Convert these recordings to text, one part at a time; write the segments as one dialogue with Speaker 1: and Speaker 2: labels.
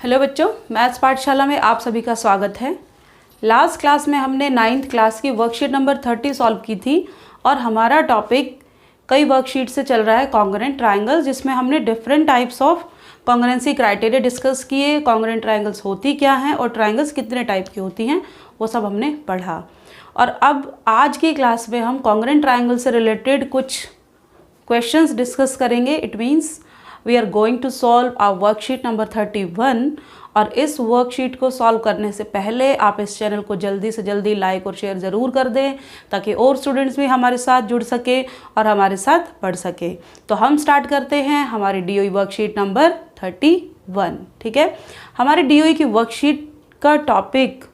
Speaker 1: Hello बच्चों, maths पाठशाला में आप सभी का स्वागत है। लास्ट क्लास में हमने 9th क्लास की वर्कशीट नंबर 30 सॉल्व की थी और हमारा टॉपिक कई वर्कशीट से चल रहा है कॉन्ग्रुएंट ट्रायंगल, जिसमें हमने different types of congruency criteria discuss किए। कॉन्ग्रुएंट ट्रायंगल्स होती क्या हैं और ट्रायंगल्स कितने टाइप की होती हैं वो सब हमने पढ़ा। और अब आज की क्लास में हम कॉन्ग्रुएंट ट्रायंगल से रिलेटेड कुछ क्वेश्चंस डिस्कस करेंगे। It means we are going to solve our worksheet number 31 और इस वर्कशीट को सॉल्व करने से पहले आप इस चैनल को जल्दी से जल्दी लाइक और शेयर ज़रूर कर दें ताकि और स्टूडेंट्स भी हमारे साथ जुड़ सके और हमारे साथ पढ़ सके। तो हम स्टार्ट करते हैं हमारी डीओई वर्कशीट नंबर 31। ठीक है, हमारी डीओई की वर्कशीट का टॉपिक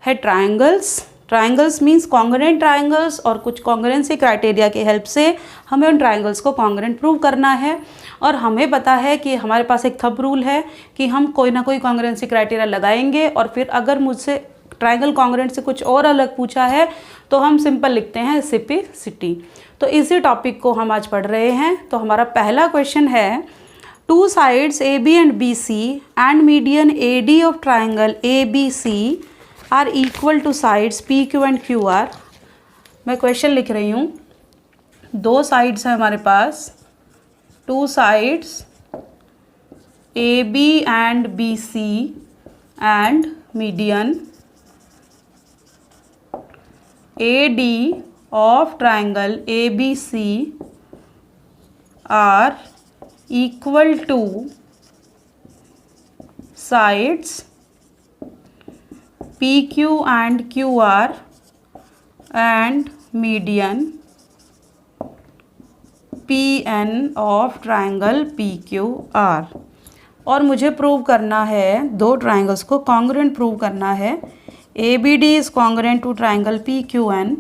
Speaker 1: है triangles. Triangles means congruent triangles, और कुछ कॉन्ग्रुएंसी क्राइटेरिया की हेल्प से हमें उन ट्रायंगल्स को कॉन्ग्रुएंट प्रूव करना है। और हमें पता है कि हमारे पास एक थंब रूल है कि हम कोई ना कोई कॉन्ग्रुएंसी क्राइटेरिया लगाएंगे और फिर अगर मुझसे ट्रायंगल कॉन्ग्रुएंट से कुछ और अलग पूछा है तो हम सिंपल लिखते हैं रेसिप्रोसिटी। तो इसी टॉपिक को हम आज पढ़ रहे हैं। तो हमारा पहला क्वेश्चन है, two sides A B and B C and median A D of triangle A B C are equal to sides P Q and Q R. मैं क्वेश्चन लिख रही हूँ। दो साइड्स हैं हमारे पास, two sides A B and B C and median A D of triangle A B C are equal to sides PQ and QR and median PN of triangle PQR। और मुझे prove करना है, दो triangles को congruent prove करना है। ABD is congruent to triangle PQN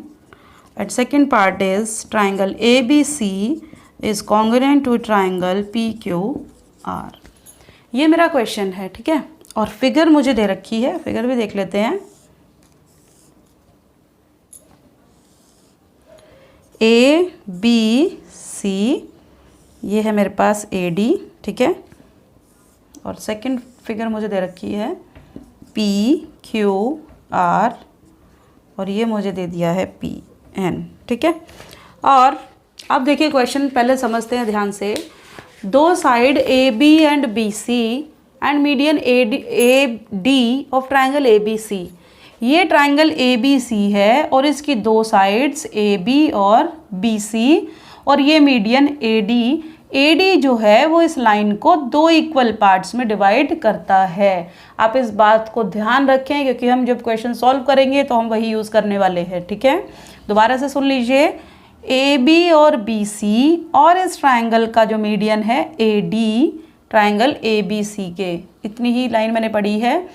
Speaker 1: and second part is triangle ABC is congruent to triangle PQR। ये मेरा क्वेश्चन है। ठीक है, और फिगर मुझे दे रखी है, फिगर भी देख लेते हैं। ए बी सी, ये है मेरे पास ए डी। ठीक है, और सेकंड फिगर मुझे दे रखी है पी क्यू आर और ये मुझे दे दिया है पी एन। ठीक है, और अब देखिए क्वेश्चन पहले समझते हैं ध्यान से। दो side A B and B C and median A D of triangle A B C. ये ट्राइंगल ए बी सी है और इसकी दो साइड्स ए बी और बी सी, और ये मीडियन ए डी जो है वो इस लाइन को दो इक्वल पार्ट्स में डिवाइड करता है। आप इस बात को ध्यान रखें क्योंकि हम जब क्वेश्चन सॉल्व करेंगे तो हम वही यूज़ करने वाले हैं। ठीक है, दोबारा से सुन लीजिए। ए बी और बी सी और इस ट्राइंगल का जो मीडियन है A D, triangle A B C के, इतनी ही लाइन मैंने पढ़ी है।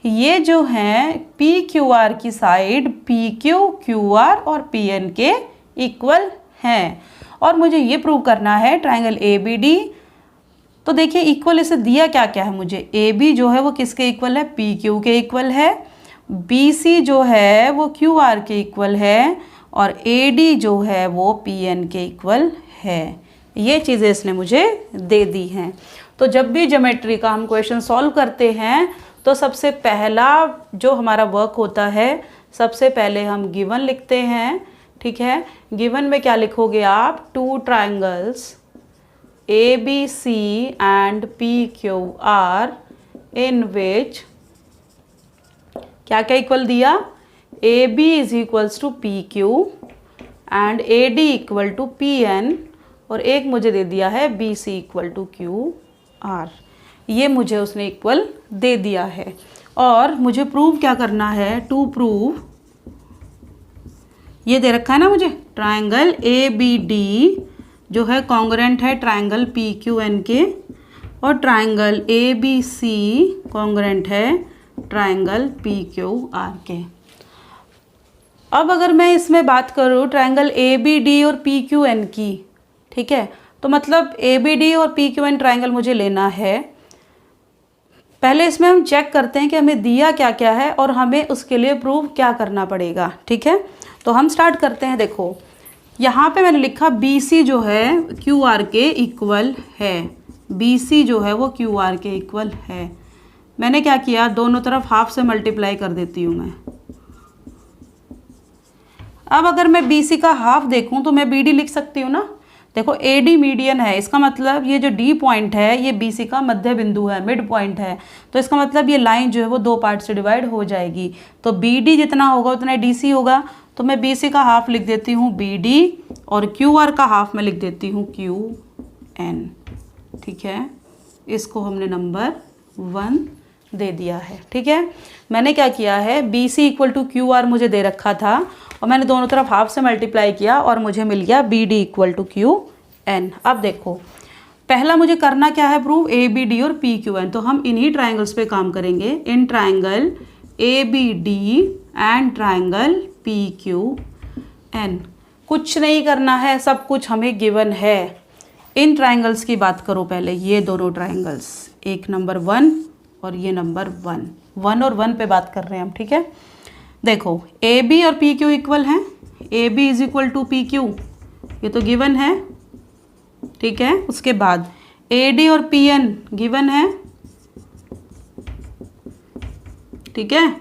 Speaker 1: ये जो हैं पी क्यू आर की side P Q Q R और पी एन के इक्वल हैं, और मुझे ये प्रूव करना है ट्राइंगल ए बी डी। तो देखिए इक्वल इसे दिया क्या क्या है मुझे। ए बी जो है वो किसके इक्वल है, पी क्यू के इक्वल है। बी सी जो है वो क्यू आर के इक्वल है, और ए डी जो है वो पी एन के इक्वल है। ये चीज़ें इसने मुझे दे दी हैं। तो जब भी ज्योमेट्री का हम क्वेश्चन सॉल्व करते हैं तो सबसे पहला जो हमारा वर्क होता है, सबसे पहले हम गिवन लिखते हैं। ठीक है, गिवन में क्या लिखोगे आप, two triangles A B C and P Q R in which क्या क्या इक्वल दिया, A B is equals to P Q and A D equal to P N, और एक मुझे दे दिया है B C equal to Q R. ये मुझे उसने इक्वल दे दिया है। और मुझे प्रूव क्या करना है, टू प्रूव, ये दे रखा है ना मुझे, ट्राइंगल ए बी डी जो है कॉन्ग्रुएंट है ट्राइंगल पी क्यू एन के, और triangle A B C congruent है ट्राइंगल पी क्यू आर के। अब अगर मैं इसमें बात करूँ ट्राइंगल ए बी डी और पी क्यू एन की, ठीक है, तो मतलब ए बी डी और पी क्यू एन ट्राइंगल मुझे लेना है। पहले इसमें हम चेक करते हैं कि हमें दिया क्या क्या है और हमें उसके लिए प्रूव क्या करना पड़ेगा। ठीक है, तो हम स्टार्ट करते हैं। देखो यहाँ पे मैंने लिखा बी सी जो है क्यू आर के इक्वल है, बी सी जो है वो क्यू आर के इक्वल है। मैंने क्या किया, दोनों तरफ हाफ से मल्टीप्लाई कर देती हूँ मैं। अब अगर मैं बी सी का हाफ देखूँ तो मैं बी डी लिख सकती हूँ ना। देखो ए डी मीडियन है, इसका मतलब ये जो डी पॉइंट है ये बी सी का मध्य बिंदु है, मिड पॉइंट है। तो इसका मतलब ये लाइन जो है वो दो पार्ट से डिवाइड हो जाएगी। तो बी डी जितना होगा उतना डी सी होगा। तो मैं बी सी का हाफ लिख देती हूँ बी डी और क्यू आर का हाफ मैं लिख देती हूँ क्यू एन। ठीक है, इसको हमने नंबर 1 दे दिया है। ठीक है, मैंने क्या किया है, B C equal to Q R मुझे दे रखा था और मैंने दोनों तरफ हाफ से मल्टीप्लाई किया और मुझे मिल गया B D equal to Q N. अब देखो पहला मुझे करना क्या है, प्रूव ए बी डी और पी क्यू एन। तो हम इन्हीं ट्राइंगल्स पे काम करेंगे, in triangle A B D and triangle P Q N. कुछ नहीं करना है, सब कुछ हमें गिवन है। इन ट्राइंगल्स की बात करो पहले, ये दोनों ट्राइंगल्स, एक नंबर 1 और ये नंबर 1, 1 और 1 पे बात कर रहे हैं हम। ठीक है, देखो ए बी और पी क्यू इक्वल हैं, A B is equal to P Q, ये तो गिवन है। ठीक है, उसके बाद ए डी और पी एन गिवन है। ठीक है,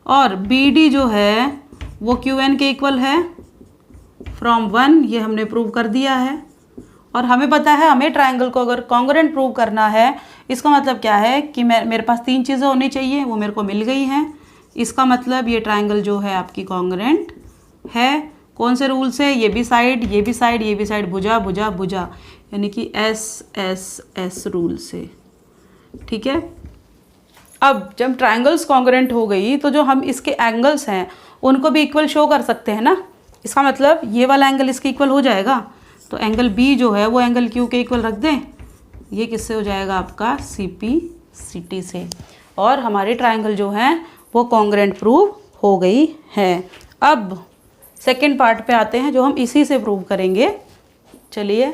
Speaker 1: और बी डी जो है वो क्यू एन के इक्वल है फ्रॉम 1, ये हमने प्रूव कर दिया है। और हमें पता है हमें ट्राइंगल को अगर कॉन्ग्रुएंट प्रूव करना है, इसका मतलब क्या है कि मेरे पास 3 चीज़ें होनी चाहिए, वो मेरे को मिल गई हैं। इसका मतलब ये ट्राइंगल जो है आपकी कॉन्ग्रुएंट है। कौन से रूल से, ये भी साइड, ये भी साइड, ये भी साइड, भुजा भुजा भुजा, यानी कि एस एस एस रूल से। ठीक है, अब जब ट्राइंगल्स कॉन्ग्रुएंट हो गई तो जो हम इसके एंगल्स हैं उनको भी इक्वल शो कर सकते हैं ना। इसका मतलब ये वाला एंगल इसके इक्वल हो जाएगा, तो एंगल बी जो है वो एंगल क्यू के इक्वल रख दें। ये किससे हो जाएगा आपका, सी पी सी टी से। और हमारे ट्राइंगल जो हैं वो कॉन्ग्रुएंट प्रूव हो गई है। अब सेकेंड पार्ट पे आते हैं जो हम इसी से प्रूव करेंगे। चलिए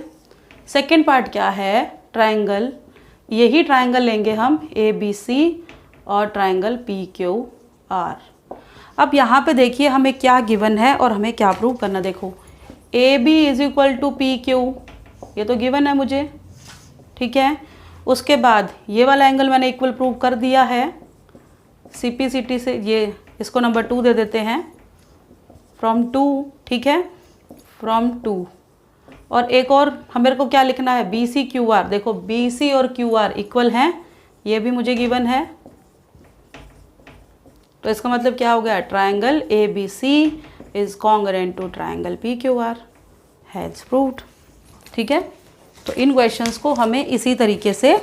Speaker 1: सेकेंड पार्ट क्या है, ट्राइंगल, यही ट्राइंगल लेंगे हम ए बी सी और ट्राइंगल पी क्यू आर। अब यहाँ पे देखिए हमें क्या गिवन है और हमें क्या प्रूव करना। देखो A B is equal to P Q, ये तो गिवन है मुझे। ठीक है, उसके बाद ये वाला एंगल मैंने इक्वल प्रूव कर दिया है सी पी सी टी से। ये इसको नंबर 2 दे देते हैं, फ्रॉम 2। ठीक है, फ्रॉम 2। और एक और मेरे को क्या लिखना है, बी सी क्यू आर। देखो बी सी और क्यू आर इक्वल हैं, ये भी मुझे गिवन है। तो इसका मतलब क्या हो गया, triangle A B C is congruent to triangle P Q R, hence proved. ठीक है, तो इन क्वेश्चंस को हमें इसी तरीके से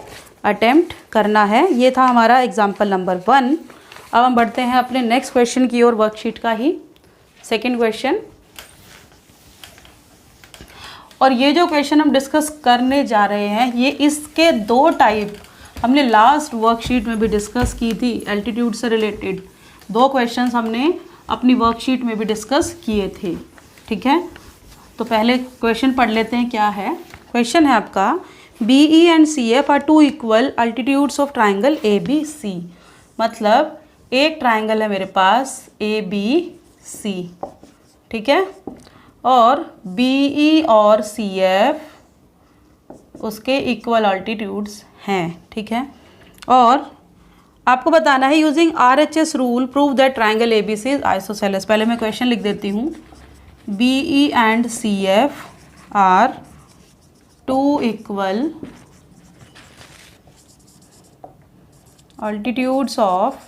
Speaker 1: अटेम्प्ट करना है। ये था हमारा एग्जाम्पल नंबर 1। अब हम बढ़ते हैं अपने नेक्स्ट क्वेश्चन की ओर, वर्कशीट का ही सेकेंड क्वेश्चन। और ये जो क्वेश्चन हम डिस्कस करने जा रहे हैं, ये इसके 2 टाइप हमने लास्ट वर्कशीट में भी डिस्कस की थी। एल्टीट्यूड से रिलेटेड 2 क्वेश्चंस हमने अपनी वर्कशीट में भी डिस्कस किए थे। ठीक है, तो पहले क्वेश्चन पढ़ लेते हैं क्या है। क्वेश्चन है आपका, B E and C F are 2 equal altitudes of triangle A B C. मतलब एक ट्राइंगल है मेरे पास ए बी सी, ठीक है, और बी ई और सी एफ उसके इक्वल अल्टीट्यूड्स हैं। ठीक है, और आपको बताना है using RHS rule prove that triangle A B C is isosceles. पहले मैं क्वेश्चन लिख देती हूँ, B E and C F are 2 equal altitudes of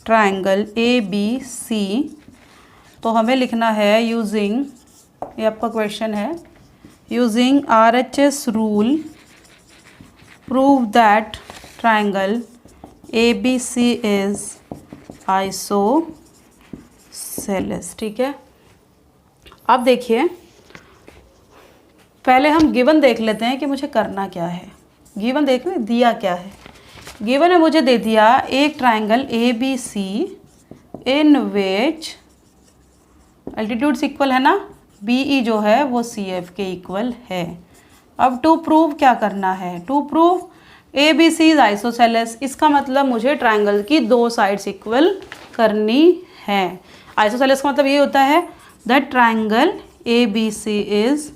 Speaker 1: triangle A B C. तो हमें लिखना है यूजिंग, ये आपका क्वेश्चन है, using RHS rule prove that triangle A B C is isosceles. ठीक है, अब देखिए पहले हम गिवन देख लेते हैं कि मुझे करना क्या है। गिवन देख लें दिया क्या है। गिवन है मुझे दे दिया एक triangle A B C in which altitudes equal है ना, बी ई जो है वो सी एफ के इक्वल है। अब टू प्रूव क्या करना है, to prove A B C is isosceles. इसका मतलब मुझे ट्राइंगल की 2 साइड्स इक्वल करनी है। आइसोसेलेस का मतलब ये होता है that triangle A B C is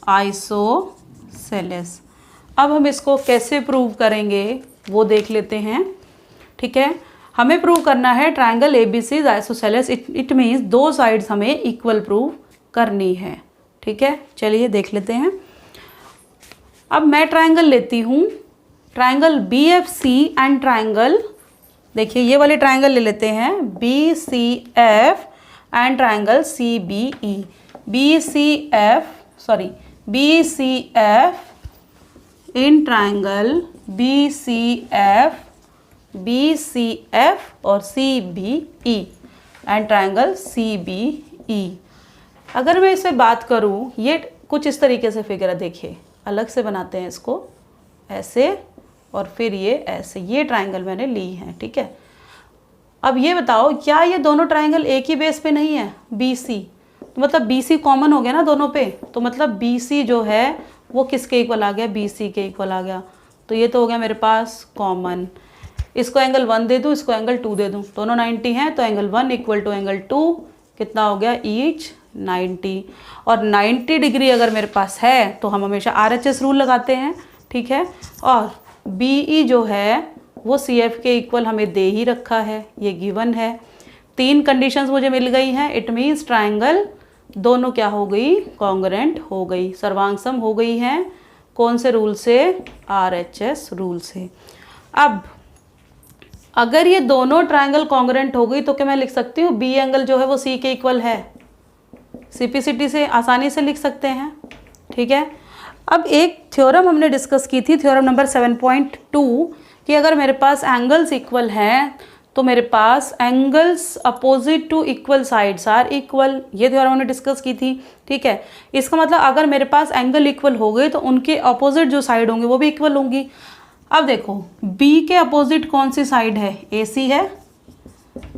Speaker 1: isosceles. अब हम इसको कैसे प्रूव करेंगे वो देख लेते हैं। ठीक है, हमें प्रूव करना है triangle ABC is isosceles. It means दो साइड्स हमें इक्वल प्रूव करनी है। ठीक है, चलिए देख लेते हैं। अब मैं ट्रायंगल लेती हूँ, ट्रायंगल BFC एंड ट्रायंगल, देखिए ये वाले ट्रायंगल ले लेते हैं BCF and triangle CBE। BCF in triangle BCF और CBE एंड ट्रायंगल CBE। अगर मैं इससे बात करूं, ये कुछ इस तरीके से फिगर है, देखिए अलग से बनाते हैं इसको, ऐसे और फिर ये ऐसे, ये ट्रायंगल मैंने ली है। ठीक है, अब ये बताओ क्या ये दोनों ट्रायंगल एक ही बेस पे नहीं है BC, तो मतलब BC कॉमन हो गया ना दोनों पे, तो मतलब BC जो है वो किसके इक्वल आ गया, BC के इक्वल आ गया। तो ये तो हो गया मेरे पास कॉमन। इसको एंगल 1 दे दूँ, इसको एंगल 2 दे दूँ, दोनों 90 हैं, तो एंगल 1 इक्वल टू एंगल 2 कितना हो गया, ईच 90। और 90 डिग्री अगर मेरे पास है तो हम हमेशा RHS रूल लगाते हैं। ठीक है, और BE जो है वो CF के इक्वल हमें दे ही रखा है, ये गिवन है। 3 कंडीशंस मुझे मिल गई हैं। इट मीन्स ट्रायंगल दोनों क्या हो गई, कॉन्ग्रुएंट हो गई, सर्वांग सम हो गई हैं। कौन से रूल से, RHS रूल से। अब अगर ये दोनों ट्रायंगल कॉन्ग्रुएंट हो गई तो क्या मैं लिख सकती हूँ B एंगल जो है वो C के इक्वल है, सिंपलिसिटी से आसानी से लिख सकते हैं। ठीक है, अब एक थ्योरम हमने डिस्कस की थी, थ्योरम नंबर 7.2, कि अगर मेरे पास एंगल्स इक्वल हैं तो मेरे पास angles opposite to equal sides are equal, ये थ्योरम हमने डिस्कस की थी। ठीक है, इसका मतलब अगर मेरे पास एंगल इक्वल हो गए तो उनके अपोजिट जो साइड होंगे वो भी इक्वल होंगी। अब देखो B के अपोजिट कौन सी साइड है, AC है,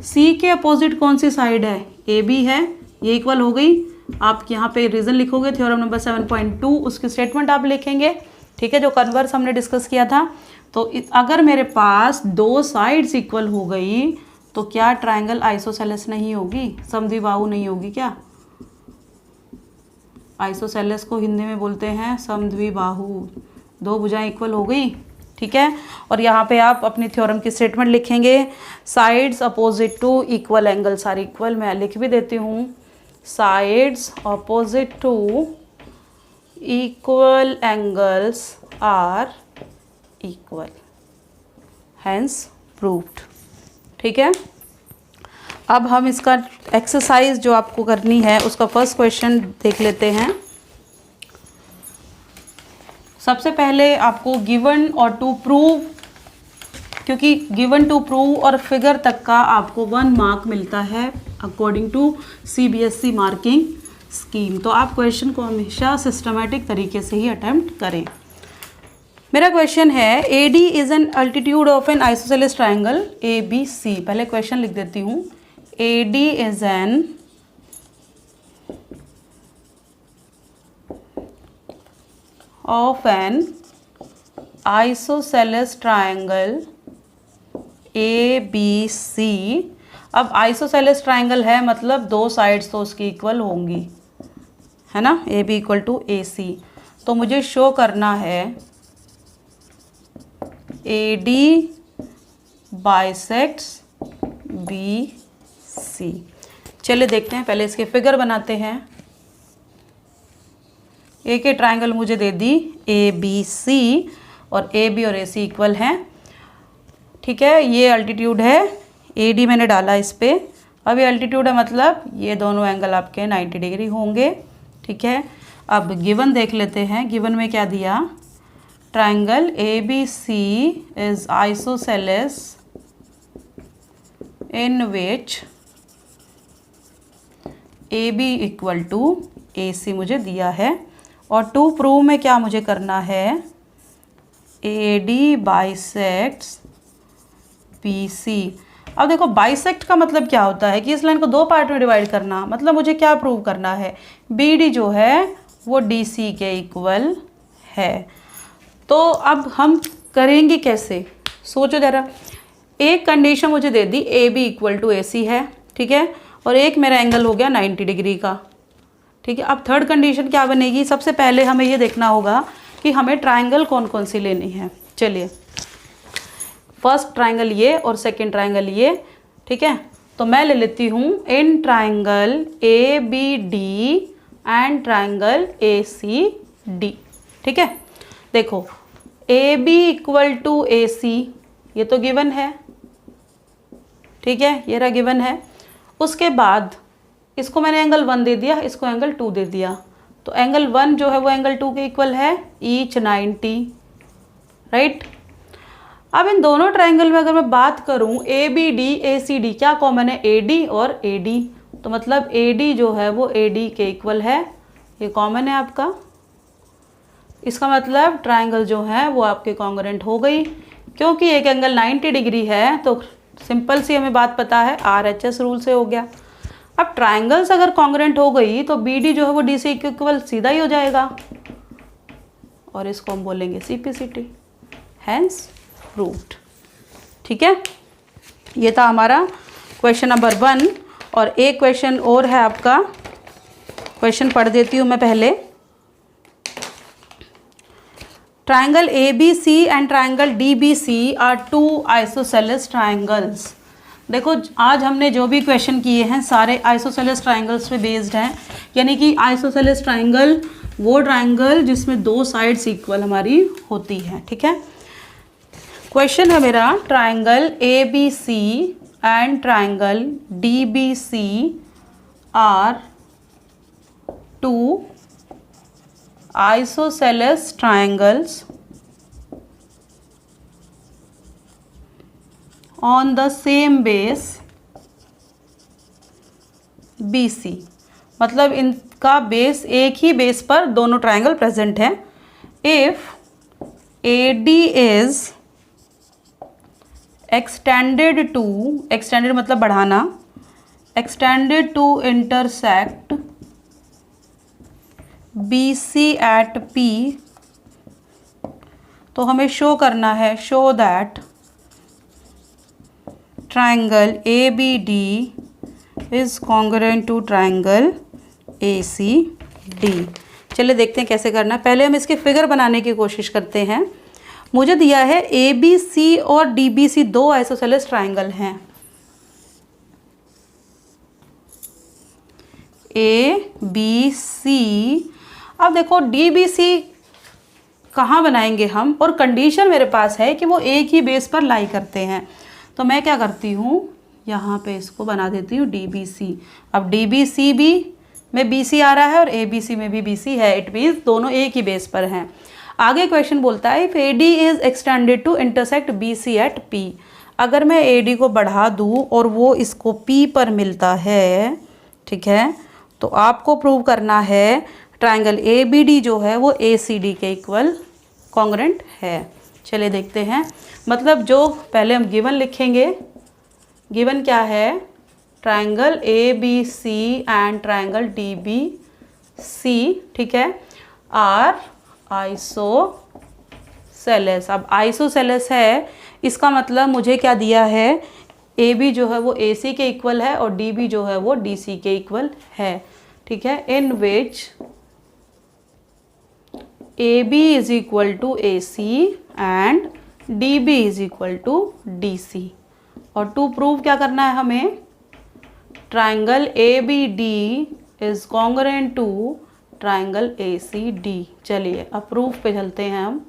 Speaker 1: C के अपोजिट कौन सी साइड है, AB है, ये इक्वल हो गई। आप यहाँ पे रीजन लिखोगे, थ्योरम नंबर 7.2 उसकी स्टेटमेंट आप लिखेंगे। ठीक है, जो कन्वर्स हमने डिस्कस किया था। तो अगर मेरे पास दो साइड्स इक्वल हो गई तो क्या ट्रायंगल आइसोसेलेस नहीं होगी, समद्विबाहु नहीं होगी क्या? आइसोसेलेस को हिंदी में बोलते हैं समद्विबाहु, दो भुजाएं इक्वल हो गई। ठीक है, और यहाँ पे आप अपनी थ्योरम की स्टेटमेंट लिखेंगे, sides opposite to equal angles are equal. मैं लिख भी देती हूँ, sides opposite to equal angles are equal, hence proved. ठीक है, अब हम इसका एक्सरसाइज जो आपको करनी है उसका फर्स्ट क्वेश्चन देख लेते हैं। सबसे पहले आपको गिवन और टू प्रूव, क्योंकि गिवन टू प्रूव और फिगर तक का आपको 1 मार्क मिलता है according to CBSE marking scheme. तो आप क्वेश्चन को हमेशा सिस्टमेटिक तरीके से ही अटेम्प्ट करें। मेरा क्वेश्चन है AD is an altitude of N isosceles triangle ABC। पहले क्वेश्चन लिख देती हूँ, AD is an of an isosceles triangle ABC। अब आइसोसेलेस ट्राइंगल है मतलब दो साइड्स तो उसकी इक्वल होंगी, है ना, AB इक्वल टू AC। तो मुझे शो करना है AD बाइसेक्ट्स BC। चलिए देखते हैं, पहले इसके फिगर बनाते हैं। ए के ट्रायंगल मुझे दे दी ABC और AB और AC इक्वल हैं। ठीक है, ये अल्टीट्यूड है, AD मैंने डाला इस पे। अब ये अल्टीट्यूड है मतलब ये दोनों एंगल आपके 90 डिग्री होंगे। ठीक है, अब गिवन देख लेते हैं। गिवन में क्या दिया, triangle ABC is isosceles in which AB equal to AC मुझे दिया है। और टू प्रूव में क्या मुझे करना है, AD बाइसेक्ट्स BC। अब देखो बाइसेक्ट का मतलब क्या होता है कि इस लाइन को दो पार्ट में डिवाइड करना, मतलब मुझे क्या प्रूव करना है, BD जो है वो DC के इक्वल है। तो अब हम करेंगे कैसे, सोचो जरा। एक कंडीशन मुझे दे दी AB इक्वल टू AC है, ठीक है, और एक मेरा एंगल हो गया 90 डिग्री का। ठीक है, अब थर्ड कंडीशन क्या बनेगी, सबसे पहले हमें ये देखना होगा कि हमें ट्राइंगल कौन कौन सी लेनी है। चलिए, फर्स्ट ट्राइंगल ये और सेकंड ट्राइंगल ये, ठीक है। तो मैं ले लेती हूँ in triangle A B D and triangle A C D, ठीक है। देखो A B equal to A C, ये तो गिवन है, ठीक है, ये रहा गिवन है। उसके बाद इसको मैंने एंगल 1 दे दिया, इसको एंगल 2 दे दिया, तो एंगल 1 जो है वो एंगल 2 के इक्वल है, ईच 90, राइट। अब इन दोनों ट्राइंगल में अगर मैं बात करूं A B D A C D, क्या कॉमन है, ए डी और ए डी, तो मतलब ए डी जो है वो ए डी के इक्वल है, ये कॉमन है आपका। इसका मतलब ट्राइंगल जो है वो आपके कॉन्ग्रुएंट हो गई, क्योंकि एक एंगल 90 डिग्री है तो सिंपल सी हमें बात पता है, RHS रूल से हो गया। अब ट्राइंगल्स अगर कॉन्ग्रुएंट हो गई तो बी डी जो है वो डी सी के इक्वल सीधा ही हो जाएगा, और इसको हम बोलेंगे CPCT, हैंस प्रूव्ड, ठीक है। ये था हमारा क्वेश्चन नंबर 1। और एक क्वेश्चन और है आपका, क्वेश्चन पढ़ देती हूँ मैं पहले। Triangle ABC and triangle DBC are 2 isosceles triangles. देखो आज हमने जो भी क्वेश्चन किए हैं सारे आइसोसेलेस ट्राइंगल्स पे बेस्ड हैं, यानी कि आइसोसेलेस ट्राइंगल वो ट्राइंगल जिसमें 2 साइड्स इक्वल हमारी होती हैं, ठीक है। क्वेश्चन है मेरा, triangle ABC and triangle DBC are 2 isosceles triangles on the same base BC, मतलब इनका बेस, एक ही बेस पर दोनों ट्राइंगल प्रेजेंट हैं। If AD is extended to, extended मतलब बढ़ाना, extended to intersect BC at P, तो हमें शो करना है, show that triangle ABD is congruent to triangle ACD। चलिए देखते हैं कैसे करना है। पहले हम इसके फिगर बनाने की कोशिश करते हैं। मुझे दिया है ABC और DBC 2 आइसोसेलेस ट्राइंगल हैं। ABC, अब देखो DBC कहाँ बनाएंगे हम, और कंडीशन मेरे पास है कि वो एक ही बेस पर लाई करते हैं, तो मैं क्या करती हूँ, यहाँ पे इसको बना देती हूँ DBC। अब DBC भी में BC आ रहा है और ABC में भी BC है, इट मीन्स दोनों एक ही बेस पर हैं। आगे क्वेश्चन बोलता है if AD is extended to intersect BC at P, अगर मैं AD को बढ़ा दूँ और वो इसको P पर मिलता है, ठीक है, तो आपको प्रूव करना है ट्राइंगल ABD जो है वो ACD के इक्वल कॉन्ग्रुएंट है। चलिए देखते हैं, मतलब जो पहले हम गिवन लिखेंगे, गिवन क्या है, triangle ABC and triangle DBC, ठीक है, आर आइसोसेलेस। अब आइसोसेलेस है, इसका मतलब मुझे क्या दिया है, AB जो है वो AC के इक्वल है और DB जो है वो DC के इक्वल है, ठीक है, in which AB is equal to AC and DB is equal to DC। और टू प्रूव क्या करना है हमें, triangle ABD is congruent to triangle ACD। चलिए अब प्रूफ पे चलते हैं हम।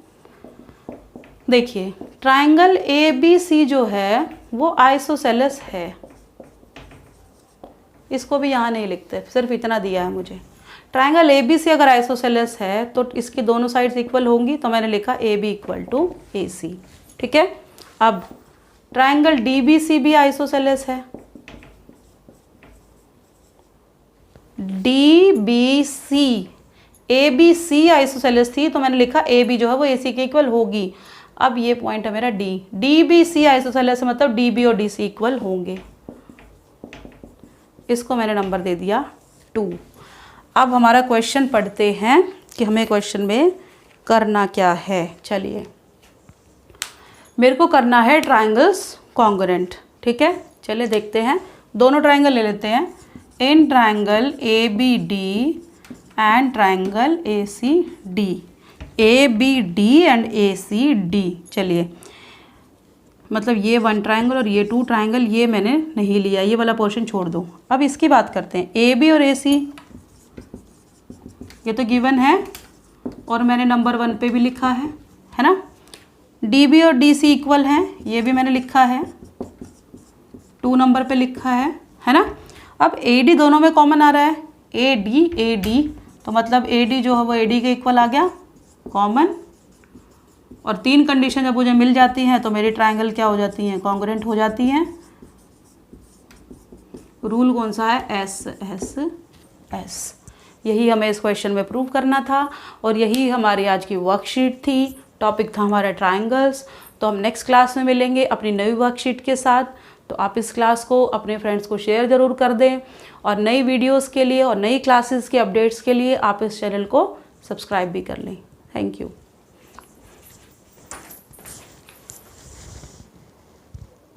Speaker 1: देखिए ट्राइंगल ABC जो है वो आइसोसेलेस है, इसको भी यहाँ नहीं लिखते, सिर्फ इतना दिया है मुझे। ट्राइंगल ABC अगर आइसोसेलेस है तो इसकी दोनों साइड्स इक्वल होंगी, तो मैंने लिखा AB इक्वल टू AC, ठीक है। अब ट्राइंगल DBC भी आइसोसेलेस है, DBC, ABC आइसोसेलेस थी तो मैंने लिखा AB जो है वो AC के इक्वल होगी। अब ये पॉइंट है मेरा D, DBC आइसोसेलेस मतलब DB और DC इक्वल होंगे, इसको मैंने नंबर दे दिया 2। अब हमारा क्वेश्चन पढ़ते हैं कि हमें क्वेश्चन में करना क्या है। चलिए मेरे को करना है ट्राइंगल्स कॉन्ग्रुएंट, ठीक है। चलिए देखते हैं, दोनों ट्राइंगल ले लेते हैं। In triangle ABD and triangle ACD, ABD and ACD। चलिए, मतलब ये 1 ट्राइंगल और ये 2 ट्राइंगल ये मैंने नहीं लिया, ये वाला पोर्शन छोड़ दो। अब इसकी बात करते हैं। AB और AC ये तो गिवन है और मैंने नंबर 1 पे भी लिखा है ना। DB और DC इक्वल हैं, ये भी मैंने लिखा है, 2 नंबर पे लिखा है ना। अब AD दोनों में कॉमन आ रहा है, AD, तो मतलब AD जो है वो AD के इक्वल आ गया कॉमन। और 3 कंडीशन जब मुझे मिल जाती हैं तो मेरी ट्राइंगल क्या हो जाती हैं, कॉन्ग्रुएंट हो जाती हैं। रूल कौन सा है, S। यही हमें इस क्वेश्चन में प्रूव करना था और यही हमारी आज की वर्कशीट थी। टॉपिक था हमारा ट्राइंगल्स। तो हम नेक्स्ट क्लास में मिलेंगे अपनी नई वर्कशीट के साथ। तो आप इस क्लास को अपने फ्रेंड्स को शेयर ज़रूर कर दें और नई वीडियोस के लिए और नई क्लासेस के अपडेट्स के लिए आप इस चैनल को सब्सक्राइब भी कर लें। Thank you.